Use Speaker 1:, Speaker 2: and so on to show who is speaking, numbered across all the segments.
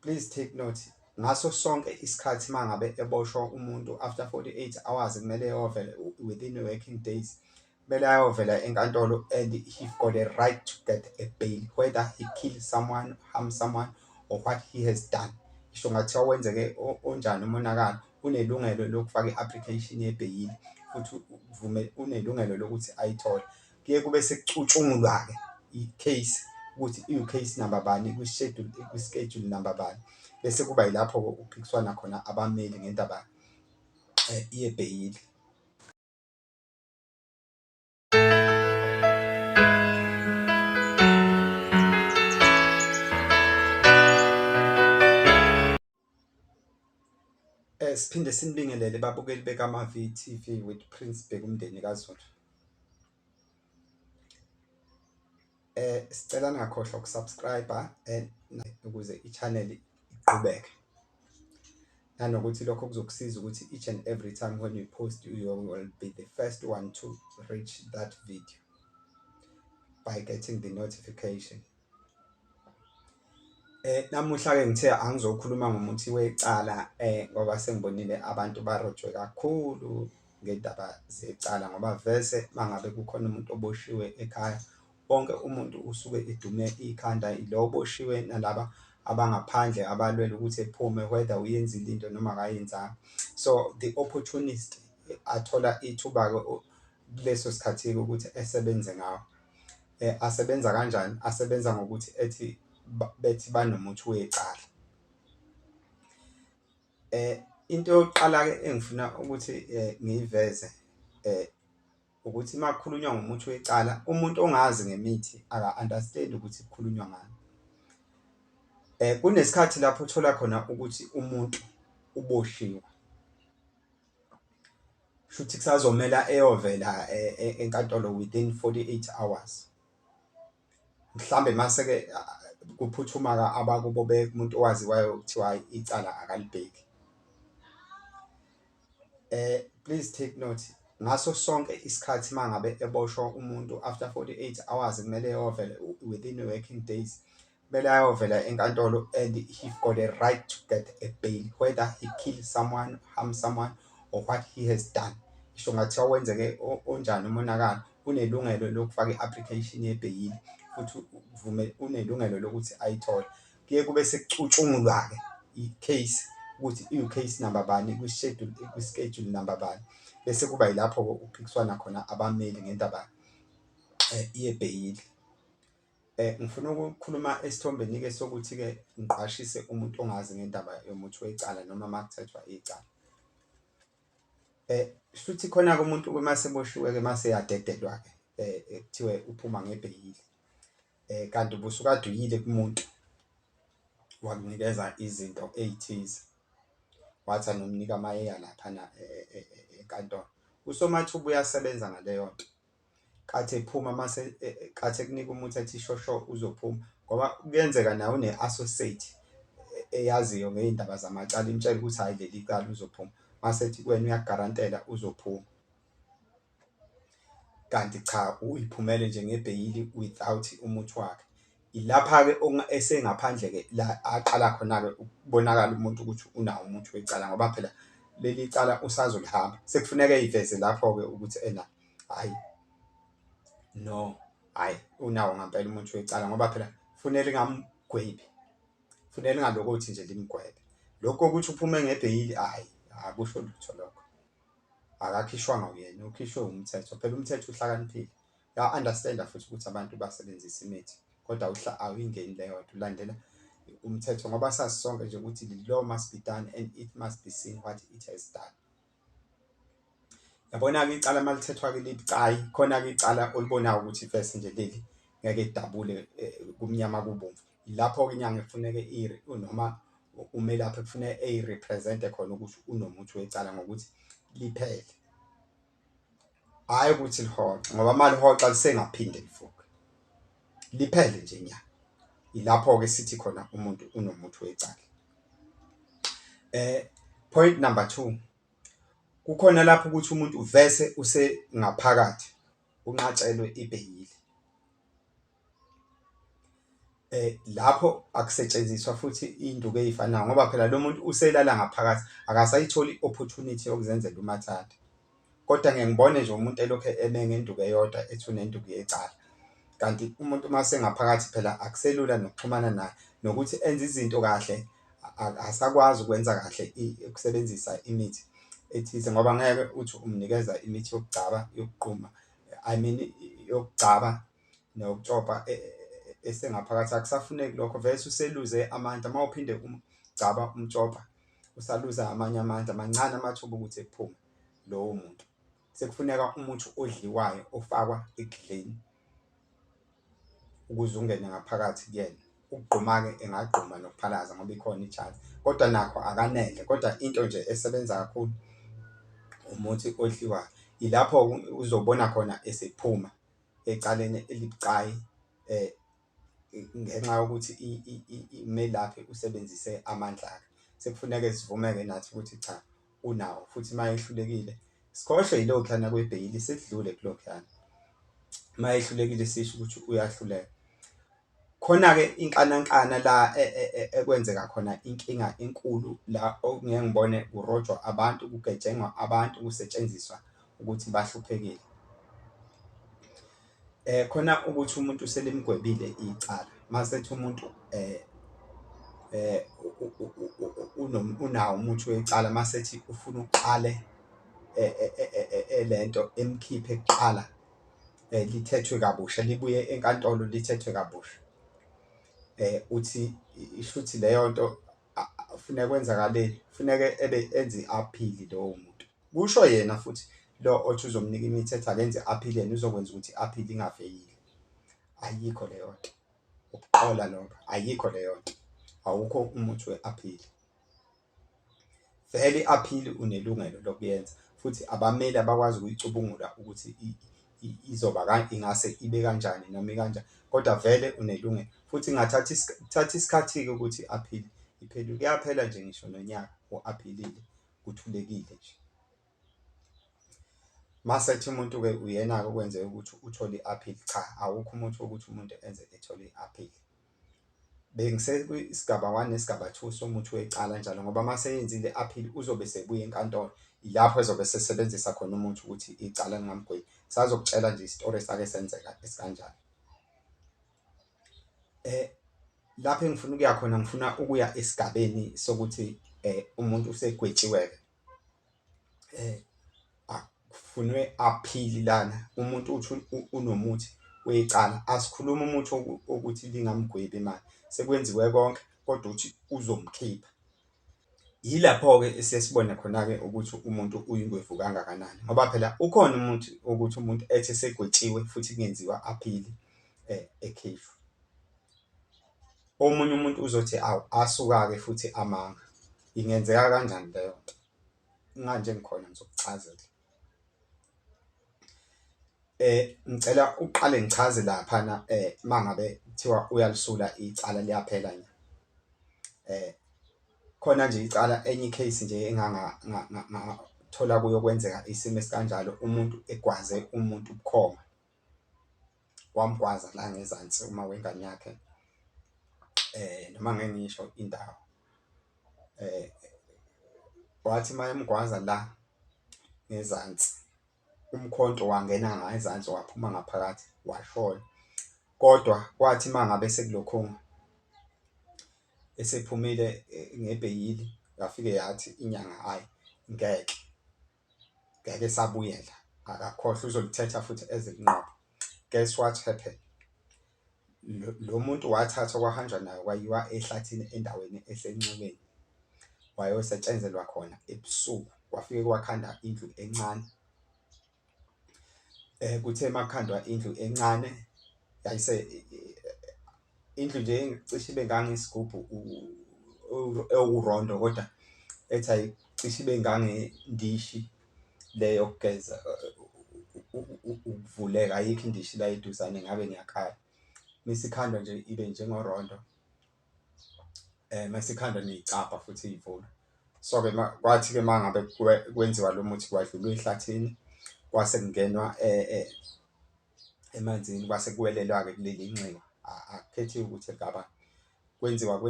Speaker 1: Please take note, ngaso sonke isikhathi mangabe eboshwa umuntu after 48 hours kumele ayovela within working days, kumele ayovela enkantolo, and he got a right to get a bail whether he killed someone, harm someone, or what he has done. Isho ngathiwa wenzeke onjani umonakalo, unelungelo lokufaka i-application yebheyili futhi unelungelo lokuthi ayithole. Kuye kube sekucutshungulwa-ke i-case ukuthi iwu-case number bani, kwi-schedule number bani, bese kuba yilapho uphikiswana khona abameli ngendaba yebheyili. Siphinde sinibingelele babukeli bekaMavi-TV with Prince Bheka kaZulu. Sicela ningakhohlwa ukusubscribe ukuze i-channel iqhubeke, nanokuthi lokho kuzokusiza ukuthi each and every time when we post, you will be the first one to reach that video by getting the notification. Namuhla-ke ngithe angizokhuluma ngomuthi wecala ngoba sengibonile abantu barojwe kakhulu ngendaba zecala, ngoba vese mangabe kukhona umuntu oboshiwe ekhaya, wonke umuntu usuke edume ikhanda ilo oboshiwe nalaba abangaphandle abalwele ukuthi ephume whether uyenzile into noma akayenzanga. So the opportunist athola ithuba-ke kuleso sikhathi-ke ukuthi esebenze ngawo. Asebenza kanjani? Asebenza ngokuthi bethi banomuthi wecala. Into yokuqala-ke engifuna ukuthi ngiyiveze ukuthi makukhulunywa ngomuthi wecala, umuntu ongazi ngemithi aka-understand ukuthi kukhulunywa ngani. Kunesikhathi lapho uthola khona ukuthi umuntu uboshiwe, shuthi kusazomela eyovela enkantolo within 48 hours. Mhlambe mase-ke kuphuthuma abakubo umuntu owaziwayo kuthiwa icala akalibheki. Please take note, ngaso sonke isikhathi mangabe eboshwa umuntu after 48 hours kumele ayovela within working days, kumele ayovela enkantolo, and he got a right to get a bail whether he killed someone, harm someone, or what he has done. Isho ngathiwa wenzeke onjani umonakalo, unelungelo lokufaka i-application yebheyili futhi unelungelo lokuthi ayithole. Kuye kube sekucutshungulwa-ke i-case ukuthi iwu-case number bani, kwi-schedule number bani, bese kuba yilapho uphikiswana khona abameli ngendaba yebheyili. Ngifuna ukukhuluma esithombeni-ke sokuthi-ke ngiqwashise umuntu ongazi ngendaba yomuthi wecala noma makuthethwa icala. Futhi khona-ke umuntu maseboshiwe-ke maseyadedelwa-ke kuthiwe uphuma ngebheyili, kanti ubusukade uyile kumuntu wakunikeza izinto ey'thize, wathi anomnika amayeya laphana enkantolo. Usomathuba uyasebenza ngaleyo nto, kathi ephuma mase kathi ekunika umuthi ethi shosho uzophuma, ngoba kuyenzeka nawe une-associate eyaziyo ngey'ndaba zamacala imtshela ukuthi hhayi leli cala uzophuma, masethi wena uyagarantela uzophuma, kanti cha uyiphumele nje ngebheyili without umuthi wakhe. Ilapha-ke esengaphandle-ke la aqala khona-ke ukubonakala umuntu ukuthi unawo umuthi wecala, ngoba phela leli cala usazolihamba, sekufuneka eyiveze lapho-ke ukuthi hhayi no, hhayi unawo ngampela umuthi wecala, ngoba phela kufunele lingamgwebi, kufunele lingalokothi nje limgwebe. Lokho ukuthi uphume ngebheyili, hhayi akusho lutho lokho, akakhishwanga uyena, ukhishwe umthetho. Phela umthetho uhlakaniphile, uya-understand-a futhi ukuthi abantu basebenzisa imithi, kodwa awuyingeni leyo nto, ulandela umthetho, ngoba sazi sonke nje ukuthi the law must be done and it must be seen what it has done. Yabona-ke icala malithethwa-ke libucayi, khona-ke icala olibonayo ukuthi vese nje leli ngeke lidabule kumnyama kubomvu. Lapho-ke inyanga kufuneke noma umelaphi kufuneka eyi-represent-e khona ukuthi unomuthi wecala ngokuthi liphele, hhayi ukuthi lihoxe, ngoba malihoxa lisengaphinde lifuke, liphele nje nya. Ilapho-ke sithi khona umuntu unomuthi wecala. Point number 2, kukhona lapho ukuthi umuntu vese usengaphakathi unqatshelwe ibheyili. Lapho akusetshenziswa futhi iy'nduku ey'fanayo ngoba phela lo muntu uselala ngaphakathi akasayitholi i-opportunity yokuzenzela umathanda. Kodwa ngeke ngibone nje umuntu elokhu eme ngenduku eyodwa ethi unenduku yecala. Kanti umuntu uma sengaphakathi phela akuselula nokuxhumana naye nokuthi enze izinto kahle asakwazi ukwenza kahle ukusebenzisa imithi ethize ngoba ngeke uthi umnikeza imithi yokugcaba yokuquma, I mean yokugcaba nokutshopha esengaphakathi akusafuneki lokho vese useluze amandla. Uma uphinde umgcaba umtshopha usaluza amanye amandla mancane amathuba ukuthi ephume lowo muntu. Sekufuneka umuthi odliwayo ofakwa ekudleni ukuze ungene ngaphakathi kuyena. Ukugquma-ke engagquma nokuphalaza ngoba ikhona i-chance kodwa nakho akanele. Kodwa into nje esebenza kakhulu umuthi odliwayo. Ilapho uzobona khona esephuma ecaleni elibucayi ngenxa yokuthi umelaphi usebenzise amandla akhe. Sekufuneke sivumeke nathi ukuthi cha unawo futhi uma ehlulekile sikhohlwe yilokhuyana kwebheyili sekudlule kulokhuyana. Uma ehlulekile sisho ukuthi uyahluleka. Khona-ke inkanankana la ekwenzeka khona inkinga enkulu la ngeke ngibone kurojwa abantu, kugejengwa abantu, kusetshenziswa ukuthi bahluphekile. Khona ukuthi umuntu selimgwebile icala masethi umuntu unawo umuthi wecala masethi ufuna uqale lento emkhiphe kuqala lithethwe kabusha libuye enkantolo lithethwe kabusha. Uthi ishuthi leyo nto kufuneka kwenzakaleni, kufuneke enze i-appeal lowo muntu. Kusho yena futhi lo othi uzomnika imithi ethi akenze i-appeal yena uzokwenza ukuthi i-appeal ingafeyili. Ayikho leyo nto, ukuqola lokho, ayikho leyo nto, awukho umuthi we-appeal. Vele i-appeal unelungelo lokuyenza futhi abameli abakwazi ukuyicubungula ukuthi izoba ingase ibe kanjani noma ikanjani kodwa vele unelungelo futhi kuthatha isikhathi-ke ukuthi i-appeal iphele. Kuyaphela nje ngisho nonyaka u-aphilile kuthulekile nje. Masethi umuntu-ke uyena-ke okwenzeka ukuthi uthole i-appeal, cha awukho umuthi wokuthi umuntu enze ethole i-appeal. Bengisekwisigaba 1 nesigaba 2 somuthi wecala njalo ngoba mase yenzile i-appeal uzobe sebuya enkantolo. Ilapho ezobe sesebenzisa khona umuthi ukuthi icala lingamgwebi. Sazokutshela nje isitori esake senzeka esikanjalo. Lapho engifuna ukuya khona ngifuna ukuya esigabeni sokuthi umuntu usegwetshiwe-ke. Akufunwe appeal lana umuntu uthi unomuthi wecala. Asikhuluma umuthi ukuthi lingamgwebi imali. Sekwenziwe konke kodwa uthi uzomkhipha. Yilapho-ke sesibona khona-ke ukuthi umuntu uyingwevu kangakanani ngoba phela ukhona umuthi ukuthi umuntu ethi segwetshiwe futhi kungenziwa appeal ekhishwe. Omunye umuntu uzothi awu asuka-ke futhi amanga. Ingenzeka kanjani leyo nto? Manje ngikhona ngizokuchazela. Ngicela uqale ngichaze laphana mangabe kuthiwa uyalusula icala liyaphela nya. Khona nje icala enye case nje engangathola kuyo kwenzeka isimo esikanjalo umuntu egwaze umuntu ubukhoma. Wamgwaza la ngezansi uma wengane yakhe noma ngeke ngisho indawo. Wathi mayemgwaza la ngezansi umkhonto wangena ngezansi waphuma ngaphakathi washona. Kodwa kwathi mangabe sekulokhunga esephumile ngebheyili yafike yathi inyanga hayi ngeke sabuyela akakhohlwa uzolithetha futhi ezelinqobo. Guess what happened? Lo muntu wathathwa kwahanjwa naye kwayiwa ehlathini endaweni esenxebeni. Wayosetshenzelwa khona ebusuku kwafike kwakhanda indlu encane. Kuthe makhandwa indlu encane yayise indlu nje engicishe ibe ngangesigubhu ewurondo kodwa ethi ayicishe ibe ngangendishi leyo yokugeza ukuvuleka. Ayikho indishi la eduzane ngabe ngiyakhala. Mesikhandwa nje ibe njengorondo. Mesikhandwa ney'cabha futhi iy'vula. So-ke kwathi-ke mangabe kwenziwa lo muthi kwadlulwa ehlathini kwase kungenwa emanzini kwase kuwelelwa-ke kuleli nxiwa akukhethiwe ukuthi ngaba kwenziwa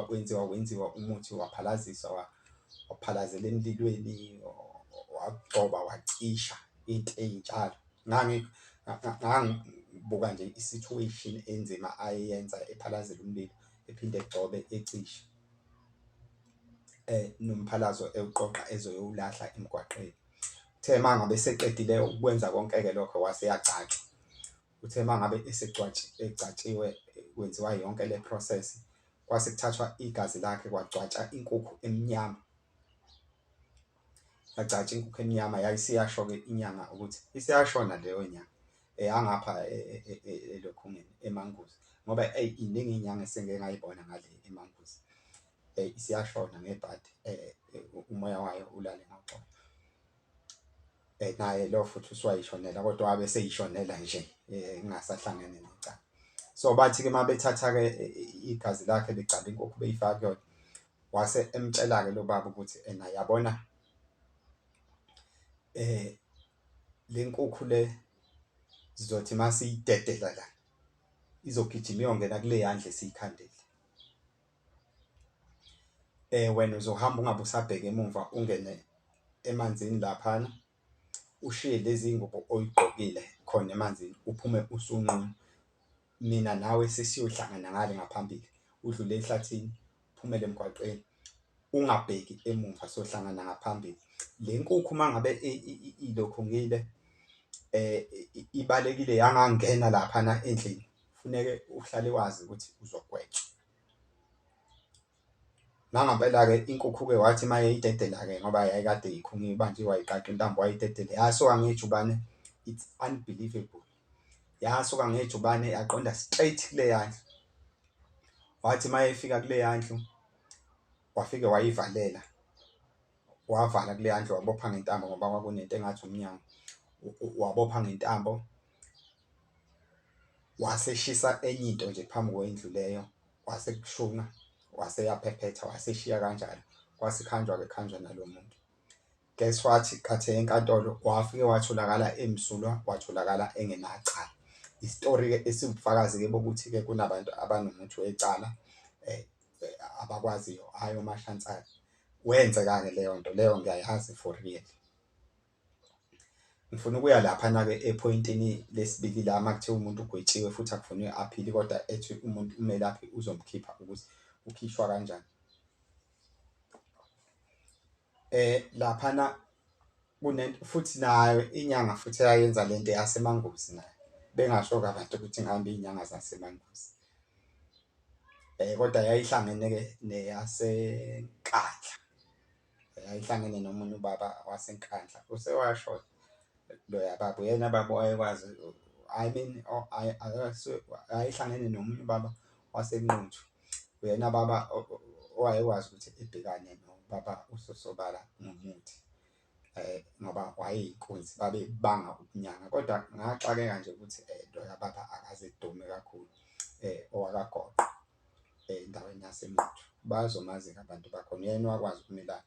Speaker 1: wenziwa umuthi waphalaziswa waphalazela emlilweni wagcoba wacisha into ey'njalo. Ngangibuka nje i-situation enzima ayenza ephalazela umlilo ephinde egcobe ecishe nomphalazo ewuqoqa ezoyowulahla emgwaqeni. Uthe uma ngabe eseqedile ukwenza konke-ke lokho wase yagcatshwa. Uthe uma ngabe egcatshiwe kwenziwa yonke le process kwase kuthathwa igazi lakhe kwagcwatshwa inkukhu emnyama. Yagcatshwa inkukhu emnyama yayisiyasho-ke inyanga ukuthi isiyashona leyo nyanga angapha elokhungeni eManguzi ngoba iningi iy'nyanga esengike ngayibona ngale eManguzi isiyashona ngebhadi umoya wayo ulale ngaqola. Naye lo futhi uswayishonela kodwa wabe seyishonela nje kungasahlangene necala. So bathi-ke uma bethatha-ke igazi lakhe begcaba inkukhu beyifaka kuyona wase emtshela-ke lo baba ukuthi ena yabona le nkukhu le sizothi masiyidedela la izogijima iyongena kule yandle esiyikhandele. Wena uzohamba ungabe usabheka emumva ungene emanzini laphana ushiye lezi ngubo oyigqokile khona emanzini uphume usunqunu. Mina nawe sesiyohlangana ngale ngaphambili udlule ehlathini uphumele emgwaqeni ungabheki emumva sohlangana ngaphambili. Le nkukhu mangabe ilokhungile ibalekile yangangena laphana endlini kufuneke uhlale wazi ukuthi uzogwetshwa. Nangempela-ke inkukhu-ke wathi mayeyidedela-ke ngoba yayikade ikhungiwe manje wayiqaqa intambo wayidedele yasuka ngejubane. It's unbelievable. Yasuka ngejubane yaqonda straight kule yandlu. Wathi mayefika kule yandlu wafike wayivalela wavala kule yandlu wabopha ngentambo ngoba kwakunento engathi umnyango. Wabopha ngentambo waseshisa enye into nje phambi kwendlu leyo wase kushuna wase yaphephetha waseshiya kanjalo. Kwase khanjwa nalo muntu. Guess what? Khathe enkantolo wafike watholakala emsulwa watholakala engenacala. Isitori-ke esiwubufakazi-ke bokuthi-ke kunabantu abanomuthi wecala abakwaziyo hhayi omashansana. Wenzeka-ke leyo ngiyayazi for real. Ngifuna ukuya laphana-ke ephoyintini lesibili la makuthiwa umuntu ugwetshiwe futhi akufuneki aphile kodwa ethi umuntu umelaphi uzomkhipha ukuthi ukhishwa kanjani. Laphana kunento futhi nayo inyanga futhi eyayenza lento yaseManguzi nayo bengasho-ke abantu ukuthi ngihambe iy'nyanga zaseManguzi. Kodwa yayihlangene-ke neyaseNkandla. Yayihlangene nomunye ubaba waseNkandla usewashona loya baba. Uyena baba wayekwazi yayihlangene nomunye ubaba waseNquthu. Uyena baba owayekwazi ukuthi ebhekane nobaba uSosobala ngomuthi ngoba wayeyinkunzi babebanga ukunyanga. Kodwa ngaxakeka nje ukuthi loya baba akaze edume kakhulu owakagoqo endaweni yaseNquthu. Bazomazi-ke abantu bakhona. Uyena owakwazi ukumelana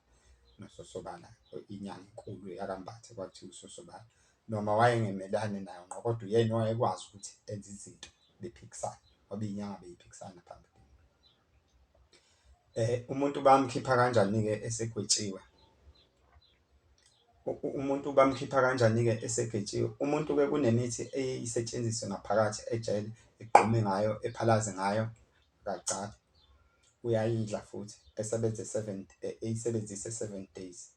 Speaker 1: noSosobala inyanga enkulu yakambatha kwakuthiwa uSosobala noma wayengemelani nayo ngqo kodwa uyena owayekwazi ukuthi enze izinto bephikisana ngoba iy'nyanga beyiphikisana phambili. Umuntu bamkhipha kanjani-ke esegwetshiwe? Umuntu bamkhipha kanjani-ke esegwetshiwe? Umuntu-ke kunemithi esetshenziswe ngaphakathi ejele egqume ngayo ephalaze ngayo kagcabe. Uyayidla futhi eyisebenzise 7 days.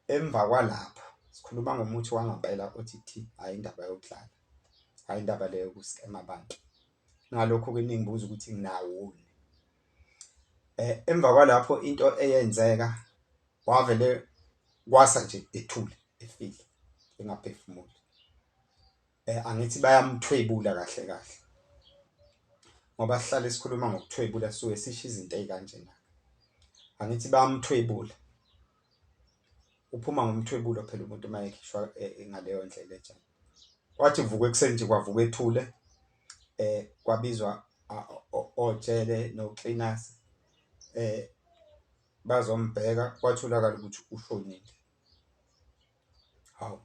Speaker 1: Emva kwalapho sikhuluma ngomuthi wangempela othi hhayi indaba yokudlala, hhayi indaba leyo yokuskema abantu. Ngalokho-ke ningibuza ukuthi nginawoni. Emva kwalapho into eyenzeka wavele kwasa nje ethule efile engaphefumuli. Angithi bayamthwebula kahle kahle ngoba sihlale sikhuluma ngokuthwebula sisuke sisho izinto ey'kanjena. Angithi bayamthwebula. Uphuma ngomthwebulo phela umuntu uma ekhishwa ngaleyo ndlela enjalo. Kwathi kuvukwa ekuseni nje kwavuka ethule kwabizwa ojele no-cleaners bazombheka kwatholakala ukuthi ushonile. Hawu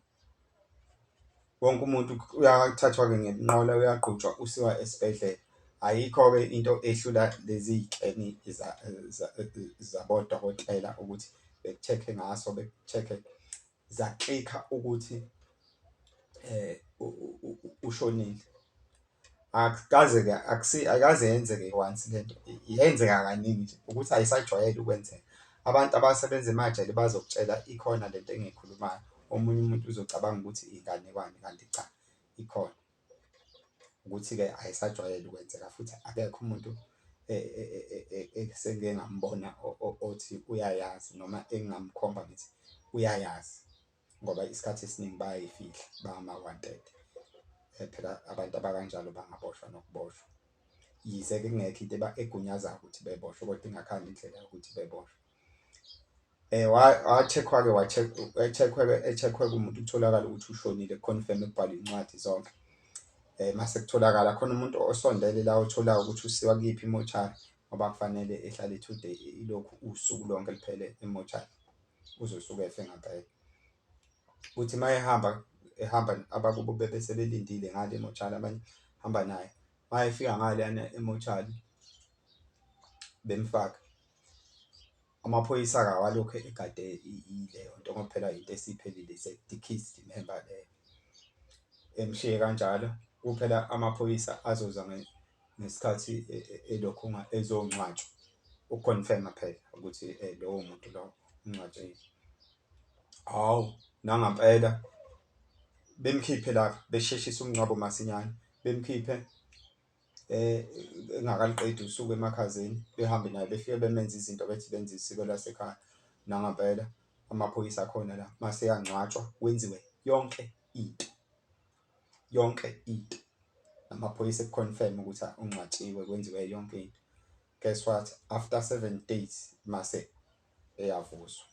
Speaker 1: wonke umuntu uyathathwa-ke ngenqola uyagqutshwa usiwa esibhedlela. Ayikho-ke into ehlula lezi y'keni zabodokotela ukuthi beku-check-e ngaso beku-check-e zaklikha ukuthi ushonile. Ayikaze yenzeke once lento, yenzeka kaningi nje ukuthi ayisajwayele ukwenzeka. Abantu abasebenza emajele bazokutshela ikhona lento engiyikhulumayo. Omunye umuntu uzocabanga ukuthi inganekwane kanti cha ikhona, ukuthi-ke ayisajwayele ukwenzeka futhi akekho umuntu esengike ngambona othi uyayazi noma engingamkhomba ngithi uyayazi, ngoba isikhathi esiningi bayayifihla bangama-wanted. Phela abantu abakanjalo bangaboshwa nokuboshwa, yize-ke kungekho into egunyazayo ukuthi beboshwe kodwa ingakhanda indlela yokuthi beboshwe. Wa-check-wa-ke e-check-we-ke umuntu kutholakala ukuthi ushonile, confirm kubhalwe incwadi zonke. Mase kutholakala khona umuntu osondele la otholayo ukuthi usiwa kuyiphi imoshari, ngoba kufanele ehlale 2 days ilokhu usuku lonke liphele emoshari uzosuke efe ngampela. Uthi ehamba abakubo bebese belindile ngale emoshari, abanye hamba naye mayefika ngaleyana emoshari bemfaka. Amaphoyisa awalokhu egade ileyo nto ngoba phela into esiphelile deceased member leyo. Emshiye kanjalo kuphela amaphoyisa azoza ngesikhathi elokhu ezongcwatshwa uku-confirm phela ukuthi lowo muntu lowo ungcwatshiwe. Hawu nangampela bemkhiphe lapha besheshisa umngcwabo masinyane, bemkhiphe engakaliqedi usuku emakhazeni, behambe naye befike bemenze izinto bethi benze isiko lasekhaya. Nangampela amaphoyisa akhona la mase eyangcwatshwa kwenziwe yonke into, amaphoyisa ekukhonfirm ukuthi ungcwatshiwe kwenziwe yonke into. Guess what, after 7 days mase eyavuswa.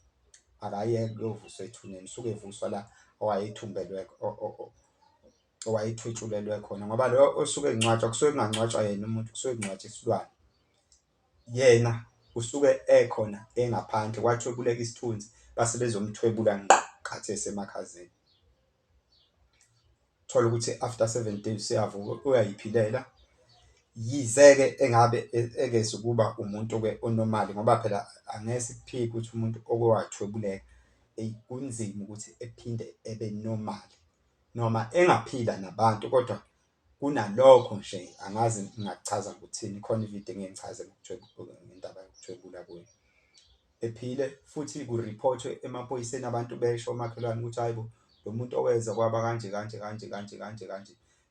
Speaker 1: Akayeke ukuyovuswa ethuneni, usuke evuswa la owayethwetshulelwe khona, ngoba lo osuke engcwatshwa kusuke kungangcwatshwa yena umuntu, kusuke kungcwatshwa isilwane. Yena usuke ekhona engaphandle kwathwebuleka isithunzi base bezomthwebula ngqo khathi esemakhazeni. Thola ukuthi after 7 days useyavuka uyayiphilela. Yize-ke engabe engeze ukuba umuntu-ke onormali, ngoba phela angeke sikuphike ukuthi umuntu owathwebuleka kunzima ukuthi ephinde ebe normal noma engaphila nabantu, kodwa kunalokho nje angazi ngingakuchaza ngokuthini. Khona ividiyo engeke ngichaze ngendaba yokuthwebula kuye. Ephile futhi kuriphothwe emaphoyiseni, abantu besho omakhelwane ukuthi hayi bo lo muntu oweza kwaba kanje.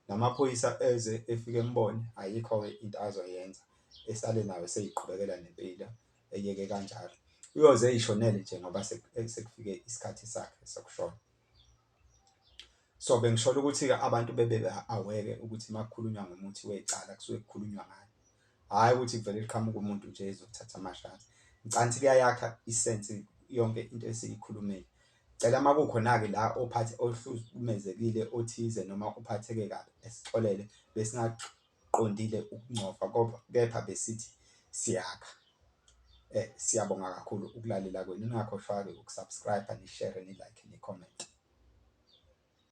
Speaker 1: Namaphoyisa eze efike embone, ayikho-ke into azoyenza, esale nayo seyiqhubekela nempilo eyeke kanjalo. Uyoze ey'shonele nje ngoba sekufike isikhathi sakhe sokushona. So bengishola ukuthi-ke abantu bebe-aware ukuthi makukhulunywa ngomuthi wecala kusuke kukhulunywa ngani, hhayi ukuthi kuvele kuqhamuke umuntu nje ezothatha amashadi. Ngicansi kuyayakha isensi yonke into esiyikhulumile. Cela uma kukhona-ke la ohlukumezekile othize noma uphatheke kabi, esixolele besingaqondile ukuncofa kepha besithi siyakha. Siyabonga kakhulu ukulalela kwenu, ningakhohlwa-ke ukusubscribe, nishare, nilike, nikhommente.